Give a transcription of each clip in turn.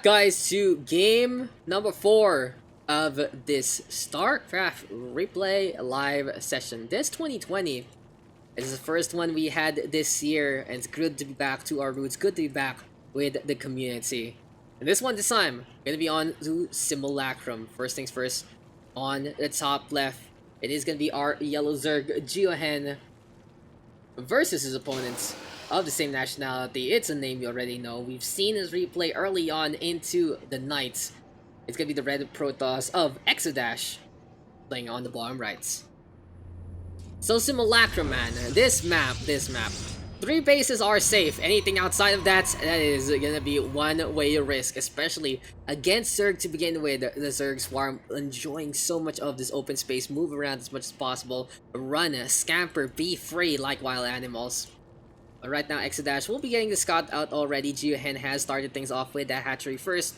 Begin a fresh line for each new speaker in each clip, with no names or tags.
Guys, to game number 4 of this StarCraft replay live session. This 2020 is the first one we had this year, and it's good to be back to our roots, good to be back with the community. And this time, gonna be on to Simulacrum. First things first, on the top left, it is gonna be our Yellow Zerg GeoHen versus his opponents of the same nationality. It's a name you already know. We've seen his replay early on into the night. It's gonna be the Red Protoss of eXoDaSh playing on the bottom right. So Simulacrum, man, this map. 3 bases are safe. Anything outside of that is gonna be one-way risk, especially against Zerg to begin with. The Zerg Swarm enjoying so much of this open space, move around as much as possible, run, scamper, be free like wild animals. But right now, eXoDaSh will be getting the scout out already. GeoHen has started things off with that hatchery first.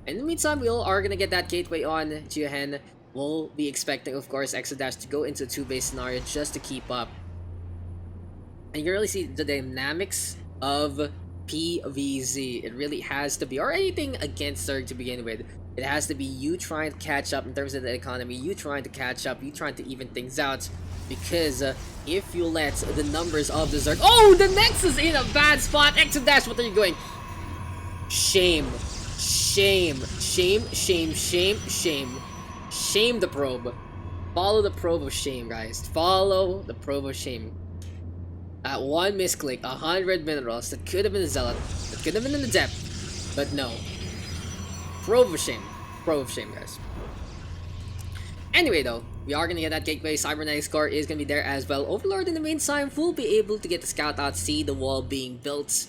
In the meantime, we are gonna get that gateway on. GeoHen will be expecting, of course, eXoDaSh to go into a 2-base scenario just to keep up. And you really see the dynamics of PVZ. It really has to be, or anything against Zerg to begin with. It has to be you trying to catch up in terms of the economy, you trying to catch up, you trying to even things out. Because if you let the numbers of the Zerg... Oh, the Nexus in a bad spot! eXoDaSh, what are you doing? Shame. Shame. Shame, shame, shame, shame. Shame the probe. Follow the probe of shame, guys. Follow the probe of shame. At one misclick, 100 minerals. That could have been a Zealot. That could have been in the depth. But no. Probe of shame. Probe of shame, guys. Anyway, though, we are gonna get that gateway. Cybernetics core is gonna be there as well. Overlord, in the meantime, will be able to get the scout out, see the wall being built.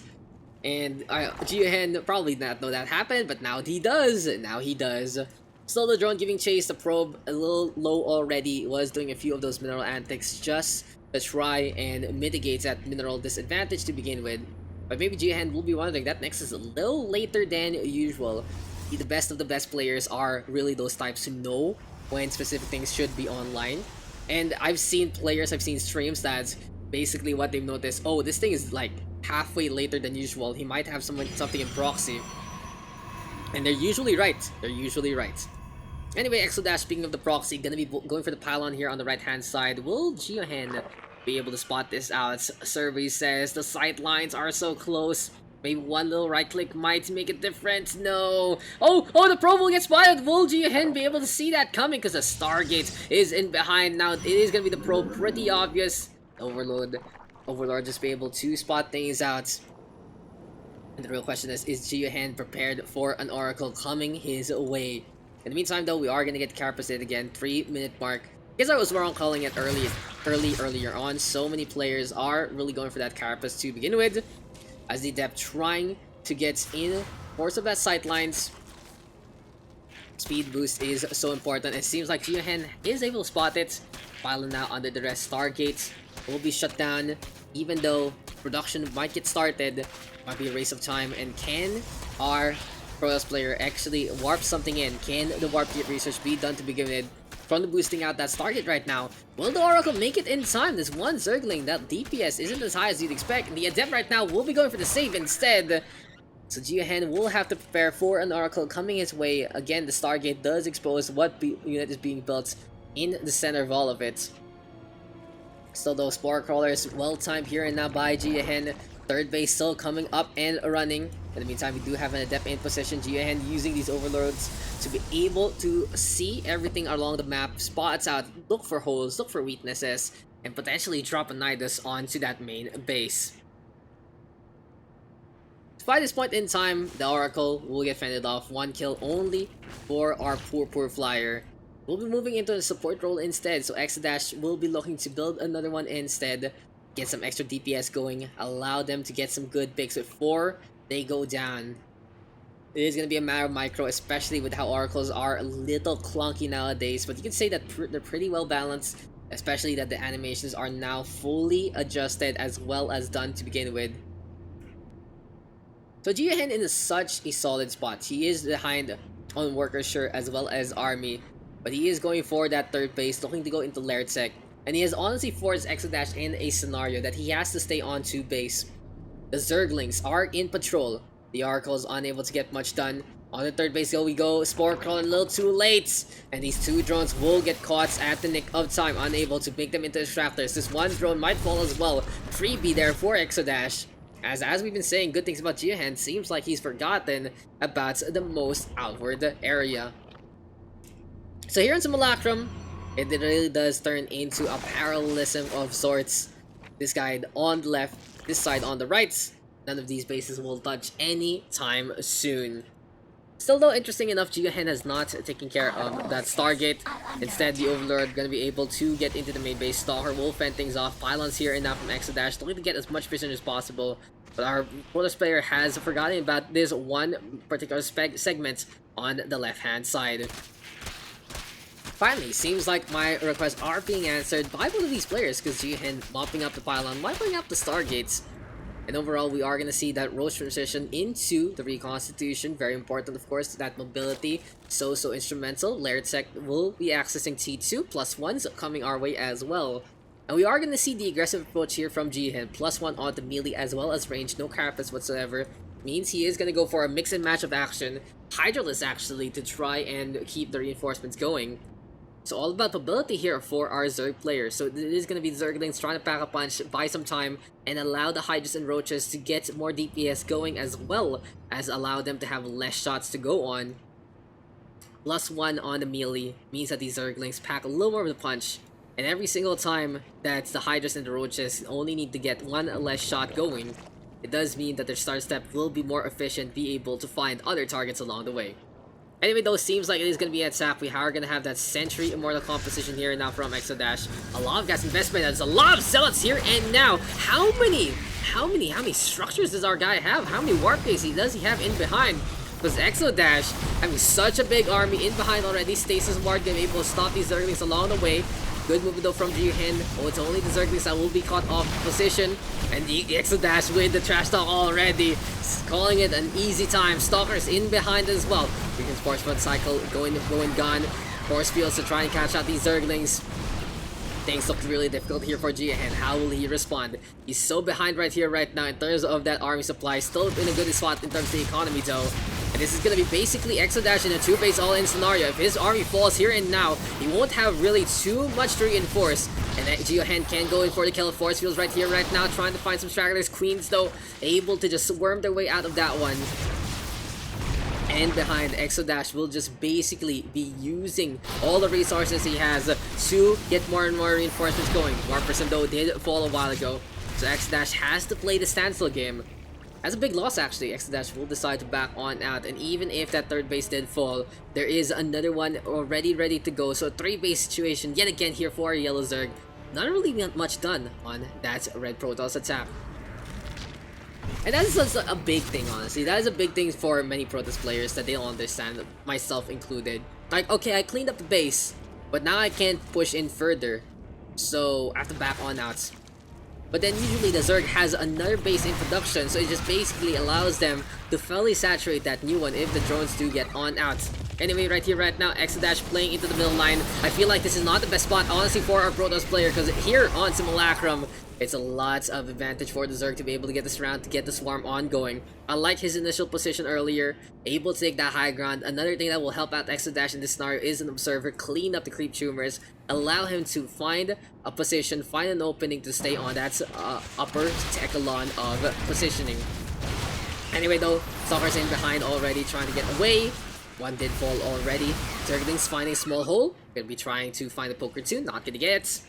And GeoHen probably not know that happened, but now he does. Now he does. Still the drone giving chase. The probe a little low already. Was doing a few of those mineral antics just to try and mitigate that mineral disadvantage to begin with. But maybe GeoHen will be wondering that Nexus is a little later than usual. The best of the best players are really those types who know when specific things should be online. And I've seen players, I've seen streams that basically what they've noticed, oh, this thing is like halfway later than usual. He might have something in proxy. And they're usually right. They're usually right. Anyway, eXoDaSh, speaking of the proxy, gonna be going for the pylon here on the right-hand side. Will GeoHen be able to spot this out? Survey says the sight lines are so close. Maybe one little right click might make a difference. No. Oh, the probe will get spotted. Will GeoHen be able to see that coming? Because the Stargate is in behind. Now, it is going to be the probe. Pretty obvious. Overlord just be able to spot things out. And the real question is GeoHen prepared for an Oracle coming his way? In the meantime, though, we are going to get the Carapace again. 3-minute mark. I guess I was wrong calling it earlier on. So many players are really going for that Carapace to begin with. As the depth trying to get in force of that sightlines. Speed boost is so important. It seems like GeoHen is able to spot it. Pylon now under the rest. Stargate will be shut down. Even though production might get started, might be a race of time. And can our Protoss player actually warp something in? Can the warp gate research be done to begin with? From the boosting out that Stargate right now, will the Oracle make it in time? This one Zergling, that DPS isn't as high as you'd expect, and the Adept right now will be going for the save instead. So GeoHen will have to prepare for an Oracle coming his way. Again, the Stargate does expose what unit is being built in the center of all of it. Still, those Spore Crawlers, well-timed here and now by GeoHen. Third base still coming up and running. In the meantime, we do have an Adept in position. GeoHen using these Overlords to be able to see everything along the map, spots out, look for holes, look for weaknesses, and potentially drop a Nidus onto that main base. By this point in time, the Oracle will get fended off. 1 kill only for our poor flyer. We'll be moving into the support role instead, so eXoDaSh will be looking to build another one instead. Get some extra DPS going, allow them to get some good picks before they go down. It is going to be a matter of micro, especially with how Oracles are a little clunky nowadays, but you can say that they're pretty well balanced, especially that the animations are now fully adjusted as well as done to begin with. So GeoHen in such a solid spot. He is behind on Worker sure as well as Army, but he is going for that third base, looking to go into Lair Tech. And he has honestly forced eXoDaSh in a scenario that he has to stay on to base. The Zerglings are in patrol. The Oracle is unable to get much done. On the third base, here we go. Spore crawling a little too late. And these two drones will get caught at the nick of time, unable to make them into distractors. This one drone might fall as well. Freebie there for eXoDaSh. As we've been saying good things about GeoHen, seems like he's forgotten about the most outward area. So here in Simulacrum, it really does turn into a parallelism of sorts. This guy on the left, this side on the right. None of these bases will touch any time soon. Still though, interesting enough, GeoHen has not taken care of that Stargate. Instead, the Overlord gonna be able to get into the main base. Stalker will fend things off. Pylons here and now from eXoDaSh, looking to get as much precision as possible. But our Protoss player has forgotten about this one particular segment on the left-hand side. Finally, seems like my requests are being answered by both of these players, because GeoHen mopping up the pylon, mopping up the Stargates. And overall, we are going to see that Roach transition into the Reconstitution. Very important, of course, that mobility. So instrumental. Layered Tech will be accessing T2. +1s coming our way as well. And we are going to see the aggressive approach here from GeoHen. +1 on the melee as well as range. No carapace whatsoever. Means he is going to go for a mix and match of action. Hydraless, actually, to try and keep the reinforcements going. So all about mobility here for our Zerg players. So it is going to be Zerglings trying to pack a punch, buy some time, and allow the Hydras and Roaches to get more DPS going, as well as allow them to have less shots to go on. +1 on the melee means that these Zerglings pack a little more of the punch. And every single time that the Hydras and the Roaches only need to get one less shot going, it does mean that their start step will be more efficient, be able to find other targets along the way. Anyway, though, seems like it is going to be at SAP. We are going to have that Sentry Immortal composition here and now from eXoDaSh. A lot of gas investment. There's a lot of zealots here and now. How many structures does our guy have? How many warp gates does he have in behind? Because eXoDaSh having such a big army in behind already. Stasis Ward going to be able to stop these Zerglings along the way. Good move though from GeoHen. Oh, it's only the Zerglings that will be caught off position. And the eXoDaSh with the trash talk already. Calling it an easy time. Stalkers in behind as well. Freaking Sports Front Cycle going gone. Force Fields to try and catch out these Zerglings. Things look really difficult here for GeoHen. How will he respond? He's so behind right here, right now, in terms of that army supply. Still in a good spot in terms of the economy, though. And this is going to be basically eXoDaSh in a two-base all-in scenario. If his army falls here and now, he won't have really too much to reinforce. And GeoHen can go in for the kill of Force Fields right here, right now, trying to find some stragglers. Queens, though, able to just worm their way out of that one. And behind, eXoDaSh will just basically be using all the resources he has to get more and more reinforcements going. 1% though did fall a while ago, so eXoDaSh has to play the standstill game. That's a big loss actually. eXoDaSh will decide to back on out, and even if that third base did fall, there is another one already ready to go. So 3-base situation yet again here for Yellow Zerg. Not really much done on that Red Protoss attack. And that is a big thing, honestly. That is a big thing for many Protoss players that they don't understand, myself included. Like, okay, I cleaned up the base, but now I can't push in further, so I have to back on out. But then usually the Zerg has another base in production, so it just basically allows them to fully saturate that new one if the drones do get on out. Anyway, right here, right now, eXoDaSh playing into the middle line. I feel like this is not the best spot, honestly, for our Protoss player, because here on Simulacrum, it's a lot of advantage for the Zerg to be able to get this round, to get the swarm ongoing. Unlike his initial position earlier, able to take that high ground. Another thing that will help out eXoDaSh in this scenario is an observer, clean up the creep tumors, allow him to find a position, find an opening to stay on that upper echelon of positioning. Anyway though, Stalker's in behind already, trying to get away. One did fall already. Zerglings finding a small hole. Gonna be trying to find a poker too, not gonna get it.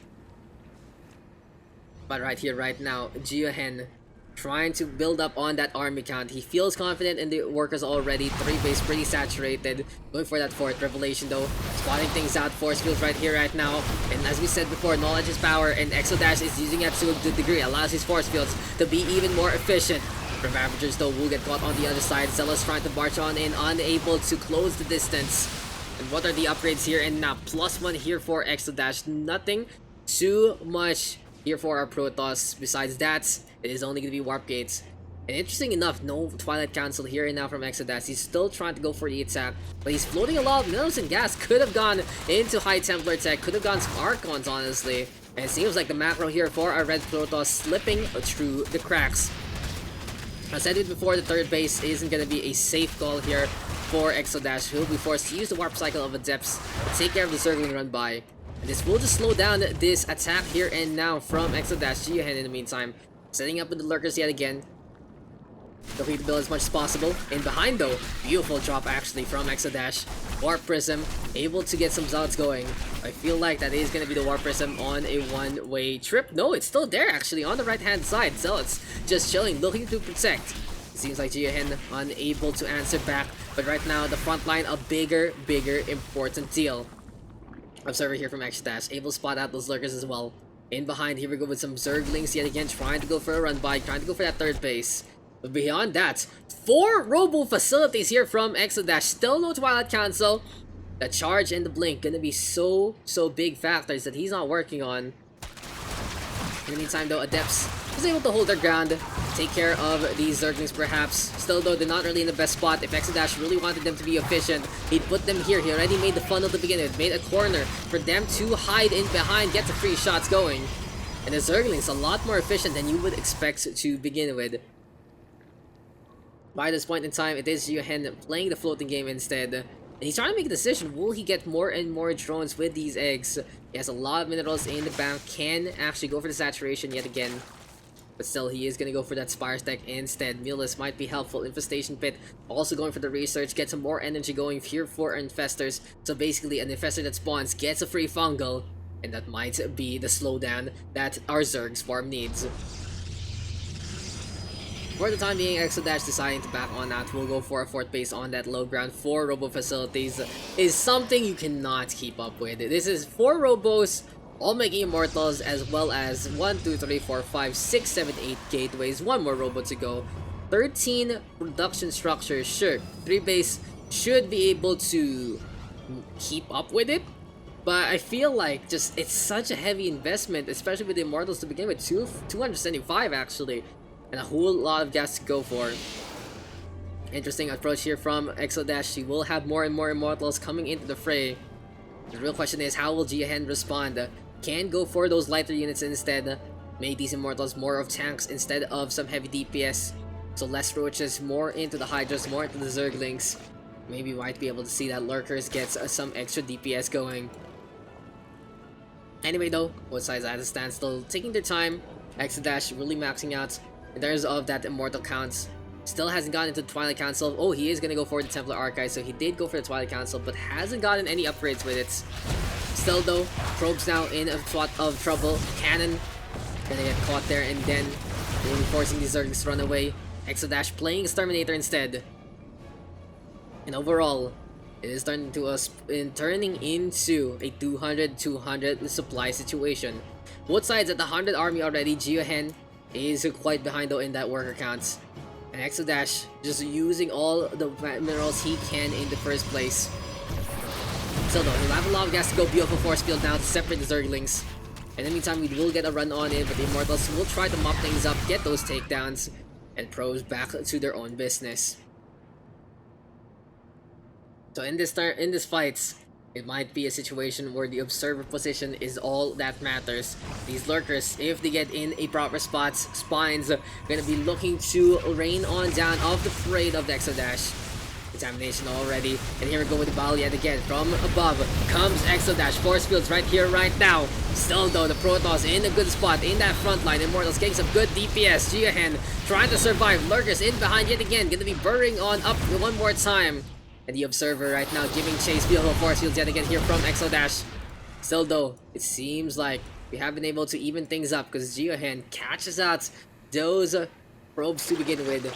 But right here, right now, GeoHen trying to build up on that army count. He feels confident in the workers already. 3-base pretty saturated. Going for that 4th revelation though. Spotting things out. Force Fields right here, right now. And as we said before, knowledge is power, and eXoDaSh is using it to a good degree. Allows his Force Fields to be even more efficient. Ravagers though will get caught on the other side. Zealous trying to march on in, unable to close the distance. And what are the upgrades here and now? +1 here for eXoDaSh. Nothing too much here for our Protoss. Besides that, it is only going to be warp gates. And interesting enough, no Twilight Council here and now from eXoDaSh. He's still trying to go for the attack, but he's floating a lot of minerals and gas. Could have gone into High Templar tech, could have gone some Archons, honestly. And it seems like the macro here for our Red Protoss slipping through the cracks. As I said it before, the 3rd base isn't going to be a safe call here for eXoDaSh, who will be forced to use the warp cycle of Adepts to take care of the circling run by. And this will just slow down this attack here and now from eXoDaSh. GeoHen in the meantime, setting up with the lurkers yet again. Looking to build as much as possible. In behind though, beautiful drop actually from eXoDaSh. Warp Prism, able to get some zealots going. I feel like that is going to be the Warp Prism on a one-way trip. No, it's still there actually on the right-hand side. Zealots just chilling, looking to protect. It seems like GeoHen unable to answer back, but right now the front line a bigger, important deal. Observer here from eXoDaSh, able to spot out those lurkers as well. In behind, here we go with some Zerglings yet again, trying to go for a run by, trying to go for that third base. But beyond that, 4 robo facilities here from eXoDaSh. Still no Twilight Council. The charge and the blink gonna be so big factors that he's not working on. In the meantime though, Adepts was able to hold their ground, take care of these Zerglings perhaps. Still though, they're not really in the best spot. If eXoDaSh really wanted them to be efficient, he'd put them here. He already made the funnel to begin with, made a corner for them to hide in behind, get the free shots going. And the Zerglings a lot more efficient than you would expect to begin with. By this point in time, it is GeoHen playing the floating game instead. And he's trying to make a decision. Will he get more and more drones with these eggs? He has a lot of minerals in the bank. Can actually go for the saturation yet again. But still, he is going to go for that Spire Stack instead. Mulus might be helpful. Infestation Pit also going for the research. Get some more energy going here for Infestors. So basically, an Infestor that spawns gets a free fungal. And that might be the slowdown that our Zerg's farm needs. For the time being, eXoDaSh deciding to back on out. We'll go for a 4th base on that low ground. 4 robo facilities is something you cannot keep up with. This is 4 robos, all making immortals, as well as 1, 2, 3, 4, 5, 6, 7, 8 gateways. 1 more robo to go. 13 production structures. Sure, 3 base should be able to keep up with it. But I feel like just it's such a heavy investment, especially with the immortals to begin with. 275 actually. And a whole lot of gas to go for. Interesting approach here from eXoDaSh. He will have more and more immortals coming into the fray. The real question is, how will GeoHen respond? Can go for those lighter units instead. Make these immortals more of tanks instead of some heavy DPS. So less roaches, more into the Hydras, more into the Zerglings. Maybe might be able to see that Lurkers gets some extra DPS going. Anyway though, both sides at a standstill, taking their time. eXoDaSh really maxing out in terms of that immortal counts. Still hasn't gotten into the Twilight Council. Oh, he is gonna go for the Templar Archive, so he did go for the Twilight Council, but hasn't gotten any upgrades with it. Still though, Probes now in a spot of trouble. Cannon gonna get caught there, and then really forcing these Zerglings to run away. eXoDaSh playing Exterminator instead. And overall, it is turning into a 200-200 supply situation. Both sides at the 100 army already. GeoHen is quite behind though in that worker counts. And eXoDaSh just using all the minerals he can in the first place. Still though, he'll have a lot of gas to go. Beautiful force field now to separate the Zerglings. In the meantime, we will get a run on it, but the Immortals will try to mop things up, get those takedowns, and Probes back to their own business. So in this fight, it might be a situation where the observer position is all that matters. These lurkers, if they get in a proper spot, Spines are gonna be looking to rain on down of the parade of the eXoDaSh. Examination already, and here we go with the battle yet again. From above comes eXoDaSh. Force fields right here, right now. Still though, the Protoss in a good spot in that front line. Immortals getting some good DPS. GeoHen trying to survive. Lurkers in behind yet again, gonna be burrowing on up one more time. And the Observer right now giving chase. Beautiful force fields yet again here from eXoDaSh. Still though, it seems like we have been able to even things up because GeoHen catches out those probes to begin with.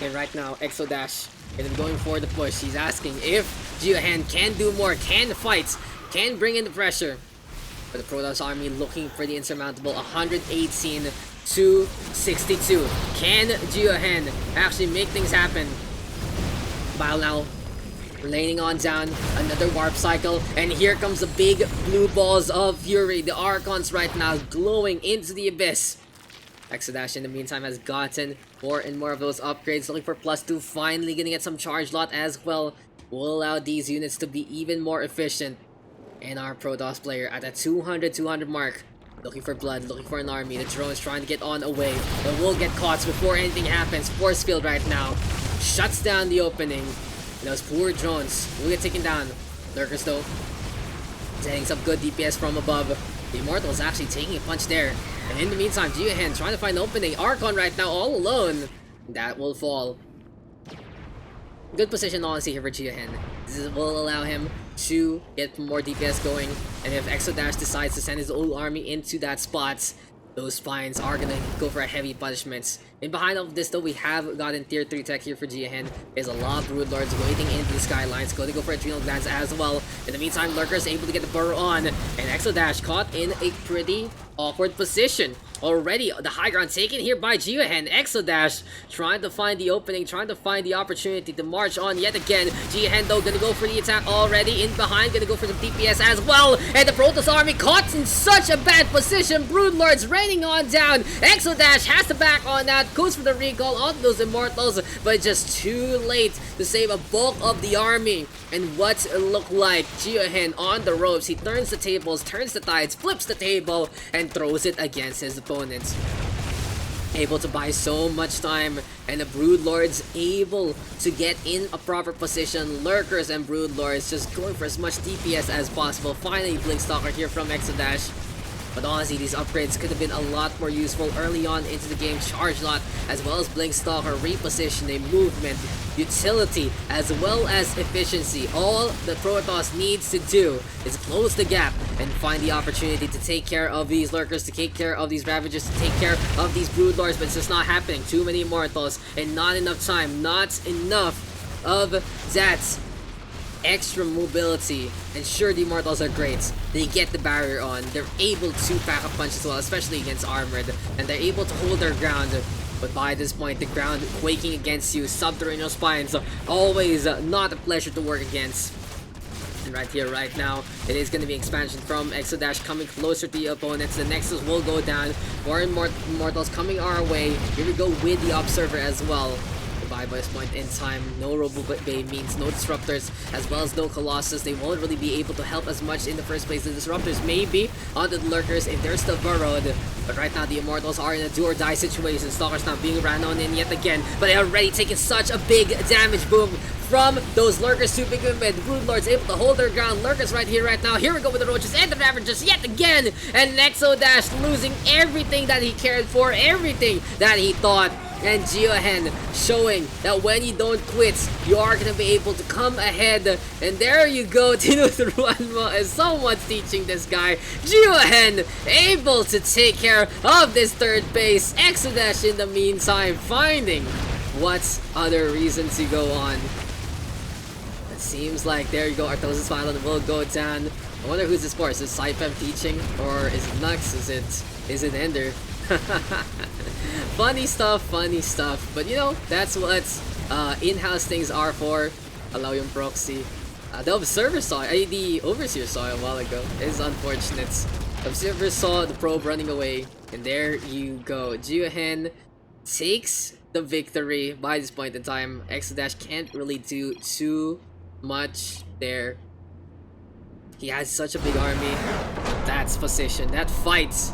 And right now, eXoDaSh is going for the push. He's asking if GeoHen can do more, can fight, can bring in the pressure. But the Protoss army looking for the insurmountable. 118 to 62. Can GeoHen actually make things happen? Battle now, laning on down, another warp cycle, and here comes the big blue balls of fury. The Archons right now glowing into the abyss. eXoDaSh in the meantime has gotten more and more of those upgrades, looking for +2, finally gonna get some charge lot as well. Will allow these units to be even more efficient. And our Protoss player at a 200 mark, looking for blood, looking for an army. The drone's trying to get on away, but will get caught before anything happens. Force field right now. shuts down the opening. Those poor drones will get taken down. Lurkers though, getting some good DPS from above. The Immortals actually taking a punch there. And in the meantime, GeoHen trying to find an opening. Archon right now all alone. That will fall. Good position honestly here for GeoHen. This will allow him to get more DPS going. And if eXoDaSh decides to send his whole army into that spot, those spines are gonna go for a heavy punishments. And behind all of this though, we have gotten tier 3 tech here for GeoHen. There's a lot of Broodlords waiting into the skylines, going to go for Adrenal Glands as well. In the meantime, Lurkers able to get the burrow on, and eXoDaSh caught in a pretty awkward position. Already, the high ground taken here by GeoHen. eXoDaSh trying to find the opening, trying to find the opportunity to march on yet again. GeoHen though gonna go for the attack already. In behind, gonna go for some DPS as well. And the Protoss army caught in such a bad position. Broodlords raining on down. eXoDaSh has to back on that. Goes for the recall on those Immortals, but just too late to save a bulk of the army. And what it looked like, GeoHen on the ropes. He turns the tables, turns the tides, flips the table, and throws it against his opponents. Able to buy so much time, and the Broodlords able to get in a proper position. Lurkers and Broodlords just going for as much DPS as possible. Finally, Blinkstalker here from eXoDaSh. But honestly, these upgrades could have been a lot more useful early on into the game. Charge Lot, as well as Blinkstalker, repositioning, movement, utility, as well as efficiency. All the Protoss needs to do is close the gap and find the opportunity to take care of these Lurkers, to take care of these Ravagers, to take care of these Broodlords, but it's just not happening. Too many Immortals and not enough time, not enough of that extra mobility. And sure, the Immortals are great. They get the barrier on. They're able to pack a punch as well, especially against armored. And they're able to hold their ground. But by this point, the ground quaking against you. Subterranean spines, always not a pleasure to work against. And right here, right now, it is going to be expansion from eXoDaSh coming closer to the opponents. The Nexus will go down. More and more Immortals coming our way. Here we go with the Observer as well. By this point in time, no Robo Bay means no Disruptors, as well as no Colossus. They won't really be able to help as much in the first place. The Disruptors may be onto the Lurkers if they're still burrowed, but right now the Immortals are in a do or die situation. Stalker's not being ran on in yet again, but they're already taking such a big damage boom from those Lurkers to begin with. Broodlords able to hold their ground. Lurkers right here, right now. Here we go with the Roaches and the Ravagers yet again, and eXoDaSh losing everything that he cared for, everything that he thought. And GeoHen showing that when you don't quit, you are going to be able to come ahead. And there you go, Tino Ruanmo is someone's teaching this guy. GeoHen able to take care of this third base. eXoDaSh in the meantime finding what other reason to go on. It seems like there you go, Arthos' final will go down. I wonder who's this for. Is it Saipem teaching? Or is it Nux? Is it Ender? Funny stuff, but you know, that's what in-house things are for. Allow your proxy. The Observer saw, the Overseer saw a while ago. It's unfortunate. The Observer saw the probe running away, and there you go. GeoHen takes the victory. By this point in time, eXoDaSh can't really do too much there. He has such a big army. That's position. That fights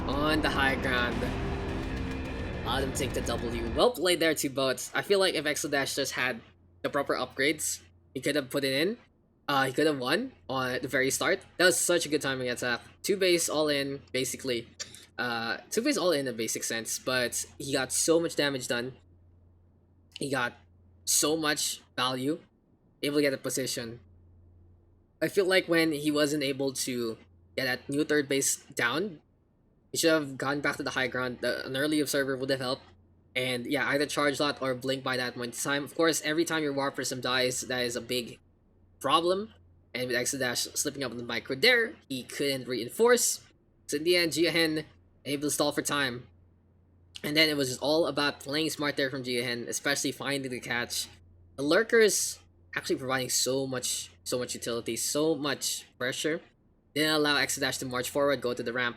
on the high ground. Let him take the W. Well played there, two boats. I feel like if eXoDaSh just had the proper upgrades, he could have put it in. He could have won on the very start. That was such a good timing attack. 2 base all in, basically. 2 base all in a basic sense, but he got so much damage done. He got so much value. Able to get a position. I feel like when he wasn't able to get that new third base down, he should have gone back to the high ground. An early Observer would have helped. And yeah, either Charge Lot or Blink by that point in time. Of course, every time your War Prism dies, that is a big problem. And with eXoDaSh slipping up on the micro there, he couldn't reinforce. So in the end, GeoHen able to stall for time. And then it was just all about playing smart there from GeoHen, especially finding the catch. The Lurkers actually providing so much utility, so much pressure. Didn't allow eXoDaSh to march forward, go to the ramp.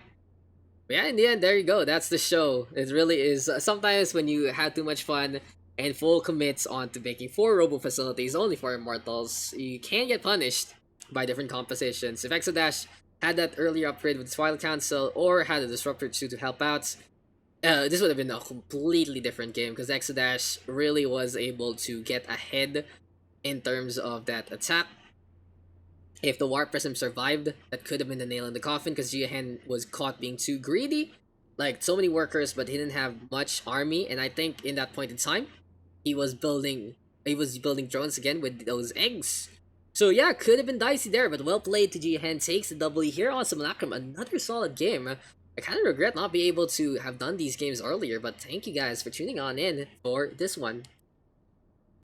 But yeah, in the end, there you go. That's the show. It really is. Sometimes when you have too much fun and full commits onto making 4 robo facilities only for Immortals, you can get punished by different compositions. If eXoDaSh had that earlier upgrade with Twilight Council or had a Disruptor 2 to help out, this would have been a completely different game because eXoDaSh really was able to get ahead in terms of that attack. If the Warp Prism survived, that could have been the nail in the coffin because GeoHen was caught being too greedy. Like, so many workers, but he didn't have much army, and I think in that point in time, he was building drones again with those eggs. So yeah, could have been dicey there, but well played to GeoHen. Takes the W here on Simulacrum. Another solid game. I kind of regret not being able to have done these games earlier, but thank you guys for tuning on in for this one.